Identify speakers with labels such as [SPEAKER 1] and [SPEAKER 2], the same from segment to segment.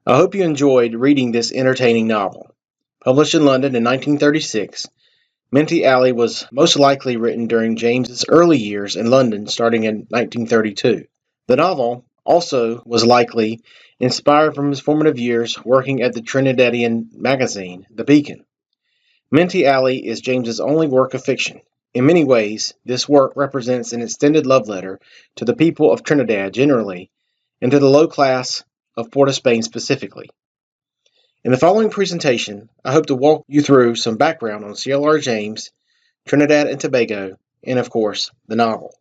[SPEAKER 1] I hope you enjoyed reading this entertaining novel. Published in London in 1936, Minty Alley was most likely written during James's early years in London starting in 1932. The novel also was likely inspired from his formative years working at the Trinidadian magazine, The Beacon. Minty Alley is James's only work of fiction. In many ways, this work represents an extended love letter to the people of Trinidad generally, and to the low class of Port of Spain specifically. In the following presentation, I hope to walk you through some background on CLR James, Trinidad and Tobago, and of course, the novel.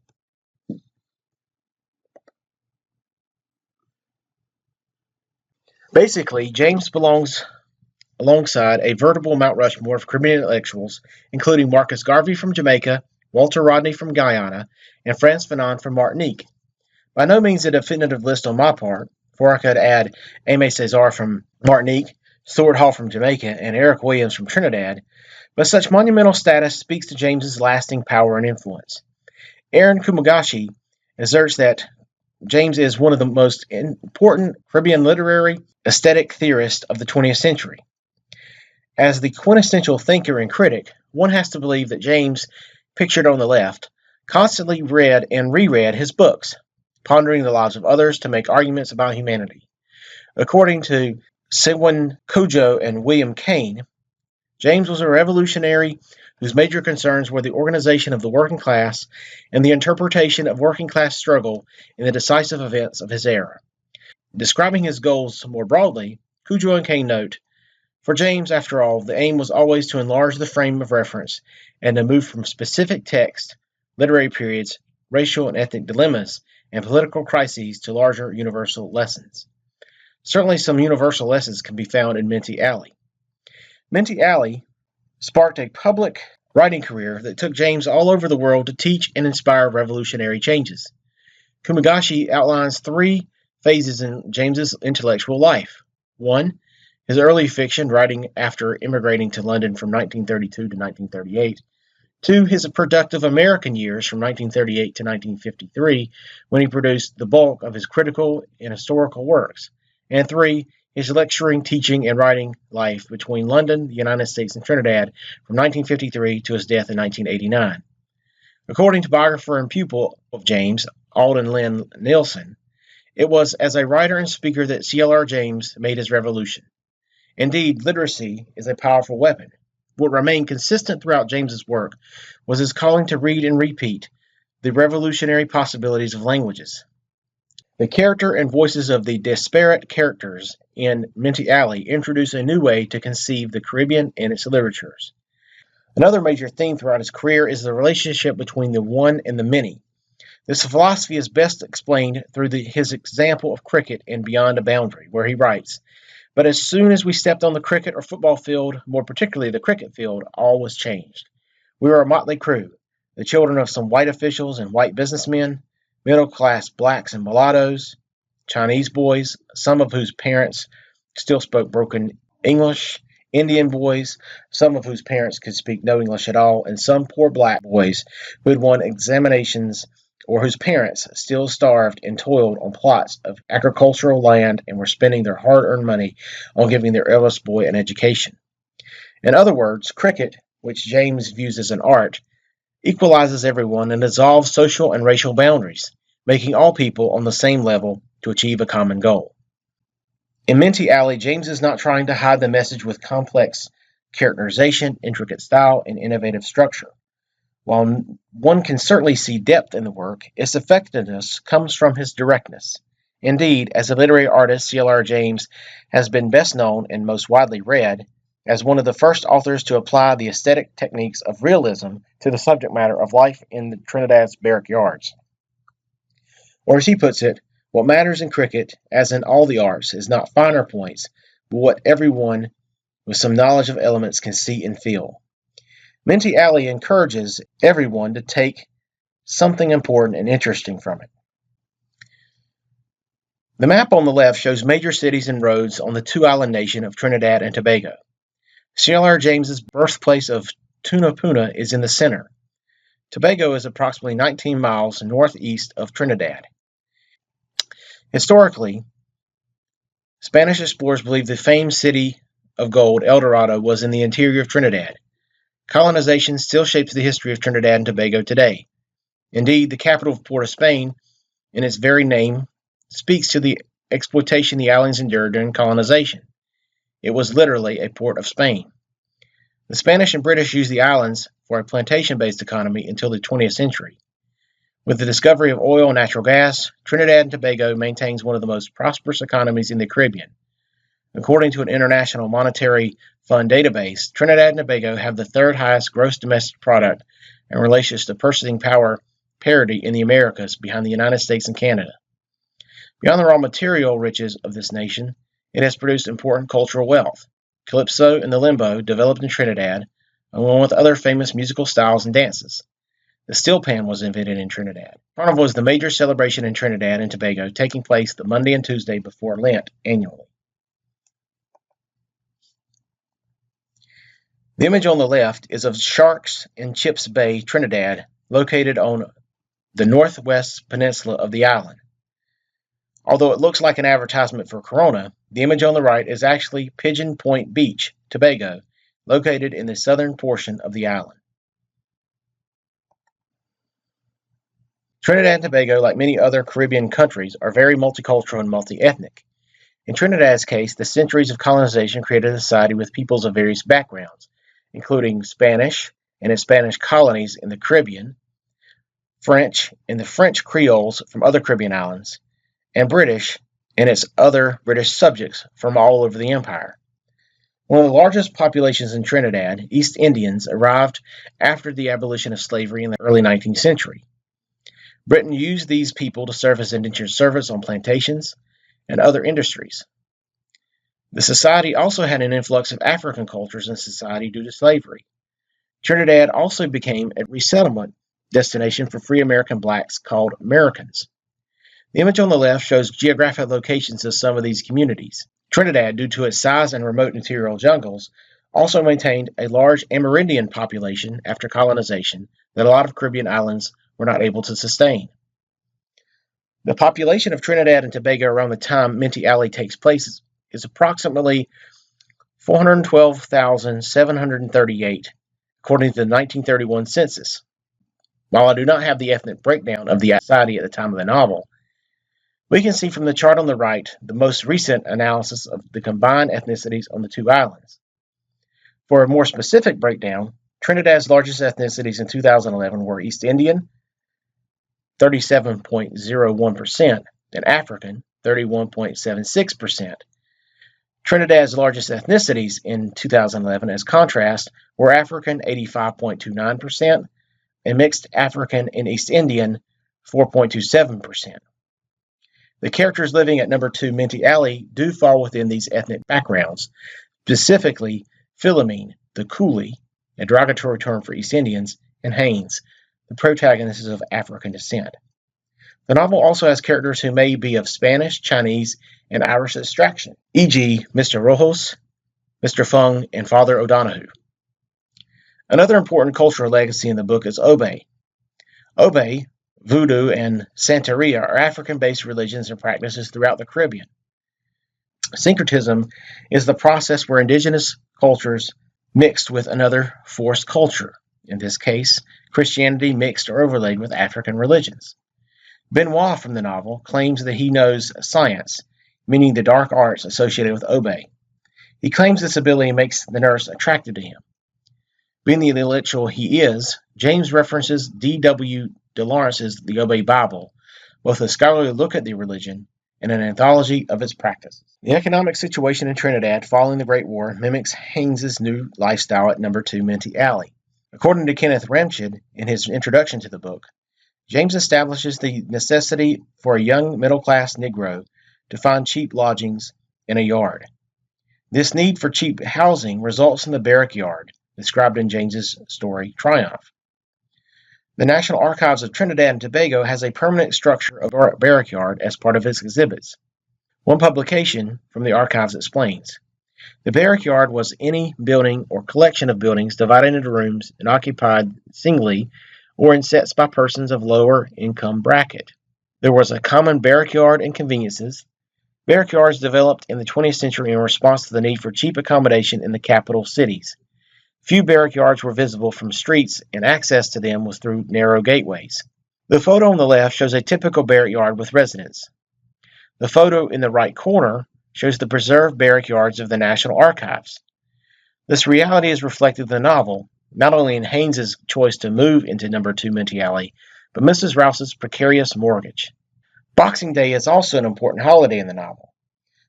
[SPEAKER 1] Basically, James belongs alongside a veritable Mount Rushmore of Caribbean intellectuals, including Marcus Garvey from Jamaica, Walter Rodney from Guyana, and Frantz Fanon from Martinique. By no means a definitive list on my part, for I could add Aimé Césaire from Martinique, Stuart Hall from Jamaica, and Eric Williams from Trinidad, but such monumental status speaks to James's lasting power and influence. Aaron Kumagashi asserts that James is one of the most important Caribbean literary aesthetic theorists of the 20th century. As the quintessential thinker and critic, one has to believe that James, pictured on the left, constantly read and reread his books, pondering the lives of others to make arguments about humanity. According to Selwyn Kojo and William Kane, James was a revolutionary whose major concerns were the organization of the working class and the interpretation of working class struggle in the decisive events of his era. Describing his goals more broadly, Kojo and Kane note, for James, after all, the aim was always to enlarge the frame of reference and to move from specific text, literary periods, racial and ethnic dilemmas, and political crises to larger universal lessons. Certainly some universal lessons can be found in Minty Alley. Minty Alley sparked a public writing career that took James all over the world to teach and inspire revolutionary changes. Kumagashi outlines three phases in James's intellectual life. One, his early fiction, writing after immigrating to London from 1932 to 1938. Two, his productive American years from 1938 to 1953, when he produced the bulk of his critical and historical works. And three, his lecturing, teaching, and writing life between London, the United States, and Trinidad from 1953 to his death in 1989. According to biographer and pupil of James, Alden Lynn Nielsen, it was as a writer and speaker that CLR James made his revolution. Indeed, literacy is a powerful weapon. What remained consistent throughout James's work was his calling to read and repeat the revolutionary possibilities of languages. The character and voices of the disparate characters in Minty Alley introduce a new way to conceive the Caribbean and its literatures. Another major theme throughout his career is the relationship between the one and the many. This philosophy is best explained through his example of cricket in Beyond a Boundary, where he writes, but as soon as we stepped on the cricket or football field, more particularly the cricket field, all was changed. We were a motley crew, the children of some white officials and white businessmen, middle-class blacks and mulattoes, Chinese boys, some of whose parents still spoke broken English, Indian boys, some of whose parents could speak no English at all, and some poor black boys who had won examinations or whose parents still starved and toiled on plots of agricultural land and were spending their hard-earned money on giving their eldest boy an education. In other words, cricket, which James views as an art, equalizes everyone and dissolves social and racial boundaries, making all people on the same level to achieve a common goal. In Minty Alley, James is not trying to hide the message with complex characterization, intricate style, and innovative structure. While one can certainly see depth in the work, its effectiveness comes from his directness. Indeed, as a literary artist, CLR James has been best known and most widely read as one of the first authors to apply the aesthetic techniques of realism to the subject matter of life in Trinidad's barrack yards. Or as he puts it, what matters in cricket, as in all the arts, is not finer points, but what everyone with some knowledge of elements can see and feel. Minty Alley encourages everyone to take something important and interesting from it. The map on the left shows major cities and roads on the two-island nation of Trinidad and Tobago. CLR James's birthplace of Tunapuna is in the center. Tobago is approximately 19 miles northeast of Trinidad. Historically, Spanish explorers believed the famed city of gold, El Dorado, was in the interior of Trinidad. Colonization still shapes the history of Trinidad and Tobago today. Indeed, the capital of Port of Spain, in its very name, speaks to the exploitation the islands endured during colonization. It was literally a port of Spain. The Spanish and British used the islands for a plantation-based economy until the 20th century. With the discovery of oil and natural gas, Trinidad and Tobago maintains one of the most prosperous economies in the Caribbean. According to an International Monetary Fund database, Trinidad and Tobago have the third highest gross domestic product in relation to purchasing power parity in the Americas, behind the United States and Canada. Beyond the raw material riches of this nation, it has produced important cultural wealth. Calypso and the limbo developed in Trinidad, along with other famous musical styles and dances. The steel pan was invented in Trinidad. Carnival is the major celebration in Trinidad and Tobago, taking place the Monday and Tuesday before Lent annually. The image on the left is of Sharks in Chips Bay, Trinidad, located on the northwest peninsula of the island. Although it looks like an advertisement for Corona, the image on the right is actually Pigeon Point Beach, Tobago, located in the southern portion of the island. Trinidad and Tobago, like many other Caribbean countries, are very multicultural and multi-ethnic. In Trinidad's case, the centuries of colonization created a society with peoples of various backgrounds, including Spanish and its Spanish colonies in the Caribbean, French and the French Creoles from other Caribbean islands, and British and its other British subjects from all over the empire. One of the largest populations in Trinidad, East Indians, arrived after the abolition of slavery in the early 19th century. Britain used these people to serve as indentured servants on plantations and other industries. The society also had an influx of African cultures in society due to slavery. Trinidad also became a resettlement destination for free American blacks called Americans. The image on the left shows geographic locations of some of these communities. Trinidad, due to its size and remote interior jungles, also maintained a large Amerindian population after colonization that a lot of Caribbean islands were not able to sustain. The population of Trinidad and Tobago around the time Minty Alley takes place is approximately 412,738, according to the 1931 census. While I do not have the ethnic breakdown of the society at the time of the novel, we can see from the chart on the right the most recent analysis of the combined ethnicities on the two islands. For a more specific breakdown, Trinidad's largest ethnicities in 2011 were East Indian, 37.01%, and African, 31.76%. Trinidad's largest ethnicities in 2011, as contrast, were African, 85.29%, and mixed African and East Indian, 4.27%. The characters living at number 2 Minty Alley do fall within these ethnic backgrounds, specifically Philomene, the coolie, a derogatory term for East Indians, and Haynes, the protagonist is of African descent. The novel also has characters who may be of Spanish, Chinese, and Irish extraction, e.g. Mr. Rojos, Mr. Fung, and Father O'Donoghue. Another important cultural legacy in the book is Obe. Obe, Voodoo, and Santeria are African-based religions and practices throughout the Caribbean. Syncretism is the process where indigenous cultures mixed with another forced culture, in this case, Christianity mixed or overlaid with African religions. Benoit from the novel claims that he knows science, meaning the dark arts associated with Obe. He claims this ability makes the nurse attracted to him. Being the intellectual he is, James references D.W. de Lawrence's The Obe Bible, both a scholarly look at the religion and an anthology of its practices. The economic situation in Trinidad following the Great War mimics Haynes's new lifestyle at number 2 Minty Alley. According to Kenneth Ramchid in his introduction to the book, James establishes the necessity for a young middle-class Negro to find cheap lodgings in a yard. This need for cheap housing results in the barrack yard, described in James's story Triumph. The National Archives of Trinidad and Tobago has a permanent structure of a barrack yard as part of its exhibits. One publication from the archives explains, the barrack yard was any building or collection of buildings divided into rooms and occupied singly or in sets by persons of lower income bracket. There was a common barrack yard and conveniences, Barrack yards developed in the 20th century in response to the need for cheap accommodation in the capital cities. Few barrack yards were visible from streets, and access to them was through narrow gateways. The photo on the left shows a typical barrack yard with residents. The photo in the right corner shows the preserved barrack yards of the National Archives. This reality is reflected in the novel, not only in Haynes's choice to move into number 2 Minty Alley, but Mrs. Rouse's precarious mortgage. Boxing Day is also an important holiday in the novel.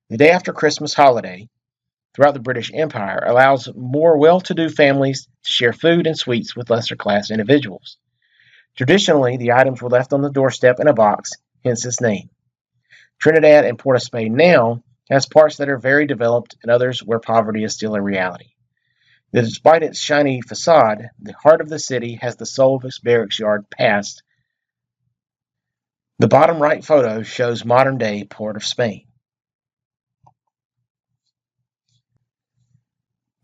[SPEAKER 1] The day after Christmas holiday, throughout the British Empire, allows more well-to-do families to share food and sweets with lesser-class individuals. Traditionally, the items were left on the doorstep in a box, hence its name. Trinidad and Port of Spain now has parts that are very developed and others where poverty is still a reality. Despite its shiny facade, the heart of the city has the soul of its barracks yard past. The bottom right photo shows modern-day Port of Spain.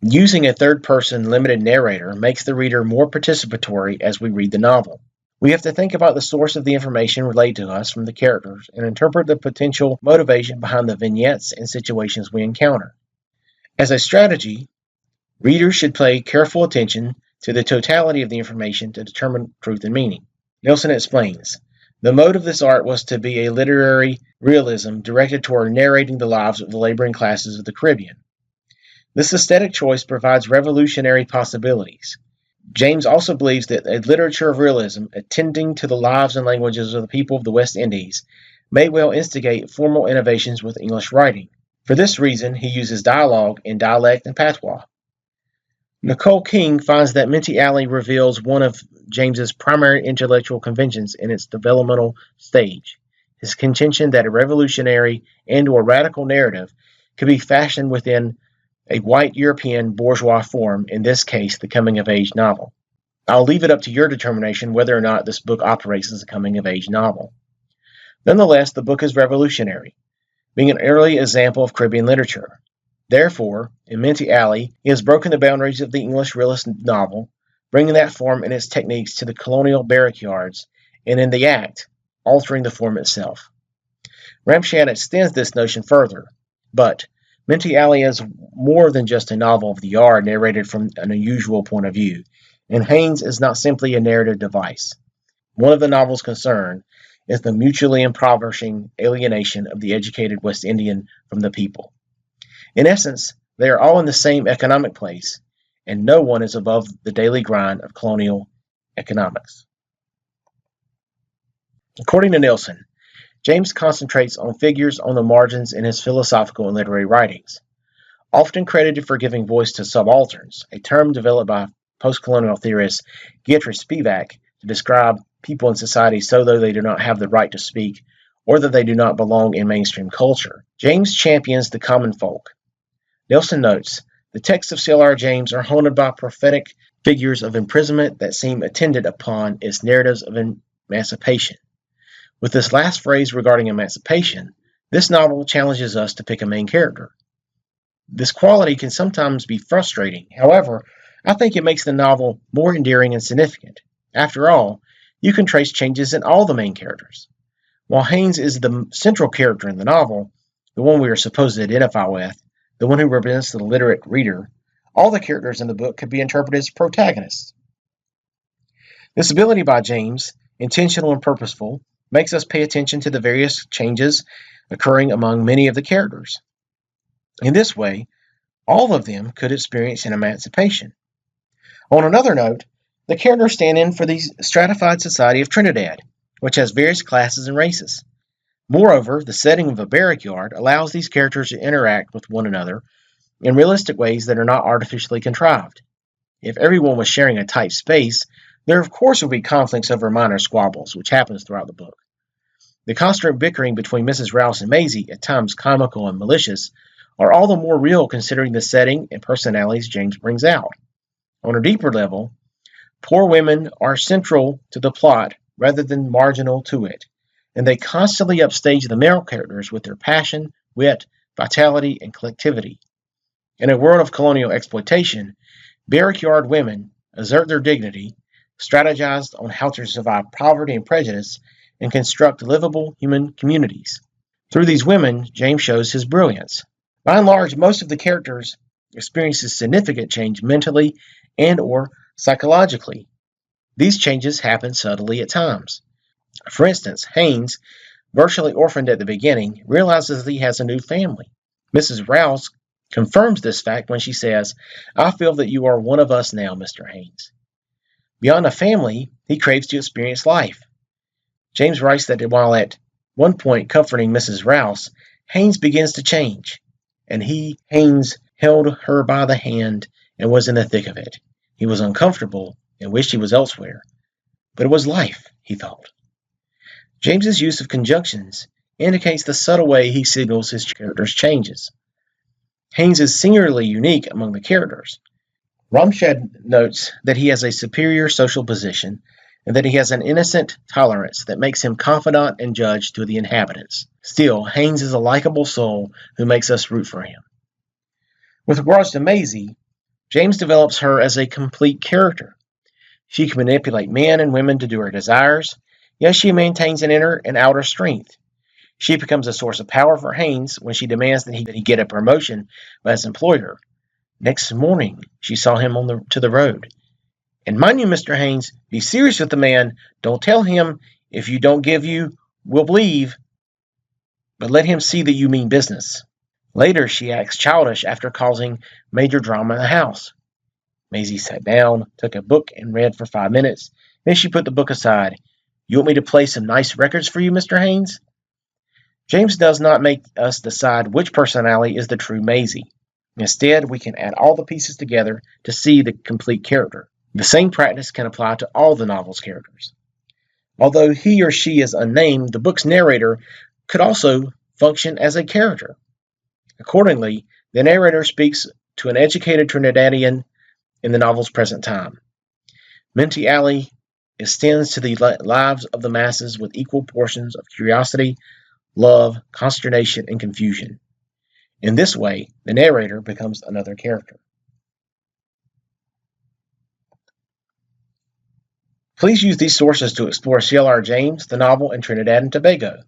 [SPEAKER 1] Using a third-person limited narrator makes the reader more participatory as we read the novel. We have to think about the source of the information relayed to us from the characters and interpret the potential motivation behind the vignettes and situations we encounter. As a strategy, readers should pay careful attention to the totality of the information to determine truth and meaning. Nelson explains, the mode of this art was to be a literary realism directed toward narrating the lives of the laboring classes of the Caribbean. This aesthetic choice provides revolutionary possibilities. James also believes that a literature of realism, attending to the lives and languages of the people of the West Indies, may well instigate formal innovations with English writing. For this reason, he uses dialogue in dialect and patois. Nicole King finds that Minty Alley reveals one of James's primary intellectual conventions in its developmental stage, his contention that a revolutionary and/or radical narrative could be fashioned within a white European bourgeois form, in this case, the coming-of-age novel. I'll leave it up to your determination whether or not this book operates as a coming-of-age novel. Nonetheless, the book is revolutionary, being an early example of Caribbean literature. Therefore, in Minty Alley, he has broken the boundaries of the English realist novel, bringing that form and its techniques to the colonial barrack yards, and in the act, altering the form itself. Ramshan extends this notion further, but Minty Alley is more than just a novel of the yard narrated from an unusual point of view, and Haynes is not simply a narrative device. One of the novel's concern is the mutually impoverishing alienation of the educated West Indian from the people. In essence, they are all in the same economic place, and no one is above the daily grind of colonial economics. According to Nelson, James concentrates on figures on the margins in his philosophical and literary writings. Often credited for giving voice to subalterns, a term developed by post-colonial theorist Geertruida Spivak to describe people in society so though they do not have the right to speak or that they do not belong in mainstream culture, James champions the common folk. Nelson notes, the texts of C.L.R. James are haunted by prophetic figures of imprisonment that seem attendant upon its narratives of emancipation. With this last phrase regarding emancipation, this novel challenges us to pick a main character. This quality can sometimes be frustrating. However, I think it makes the novel more endearing and significant. After all, you can trace changes in all the main characters. While Haynes is the central character in the novel, the one we are supposed to identify with, the one who represents the literate reader, all the characters in the book could be interpreted as protagonists. This ability by James, intentional and purposeful, makes us pay attention to the various changes occurring among many of the characters. In this way, all of them could experience an emancipation. On another note, the characters stand in for the stratified society of Trinidad, which has various classes and races. Moreover, the setting of a barrack yard allows these characters to interact with one another in realistic ways that are not artificially contrived. If everyone was sharing a tight space, there of course would be conflicts over minor squabbles, which happens throughout the book. The constant bickering between Mrs. Rouse and Maisie, at times comical and malicious, are all the more real considering the setting and personalities James brings out. On a deeper level, poor women are central to the plot rather than marginal to it, and they constantly upstage the male characters with their passion, wit, vitality, and collectivity. In a world of colonial exploitation, barrack yard women assert their dignity, strategize on how to survive poverty and prejudice, and construct livable human communities. Through these women, James shows his brilliance. By and large, most of the characters experiences significant change mentally and or psychologically. These changes happen subtly at times. For instance, Haynes, virtually orphaned at the beginning, realizes that he has a new family. Mrs. Rouse confirms this fact when she says, "I feel that you are one of us now, Mr. Haynes." Beyond a family, he craves to experience life. James writes that while at one point comforting Mrs. Rouse, Haynes begins to change, and Haynes, held her by the hand and was in the thick of it. He was uncomfortable and wished he was elsewhere. But it was life, he thought. James's use of conjunctions indicates the subtle way he signals his characters' changes. Haynes is singularly unique among the characters. Romshed notes that he has a superior social position and that he has an innocent tolerance that makes him confidant and judge to the inhabitants. Still, Haynes is a likable soul who makes us root for him. With regards to Maisie, James develops her as a complete character. She can manipulate men and women to do her desires, yet she maintains an inner and outer strength. She becomes a source of power for Haynes when she demands that he get a promotion by his employer. Next morning, she saw him to the road. "And mind you, Mr. Haynes, be serious with the man. Don't tell him if you don't give you, we'll leave. But let him see that you mean business." Later, she acts childish after causing major drama in the house. Maisie sat down, took a book, and read for 5 minutes. Then she put the book aside. "You want me to play some nice records for you, Mr. Haynes?" James does not make us decide which personality is the true Maisie. Instead, we can add all the pieces together to see the complete character. The same practice can apply to all the novel's characters. Although he or she is unnamed, the book's narrator could also function as a character. Accordingly, the narrator speaks to an educated Trinidadian in the novel's present time. Minty Alley extends to the lives of the masses with equal portions of curiosity, love, consternation, and confusion. In this way, the narrator becomes another character. Please use these sources to explore C.L.R. James, the novel, and Trinidad and Tobago.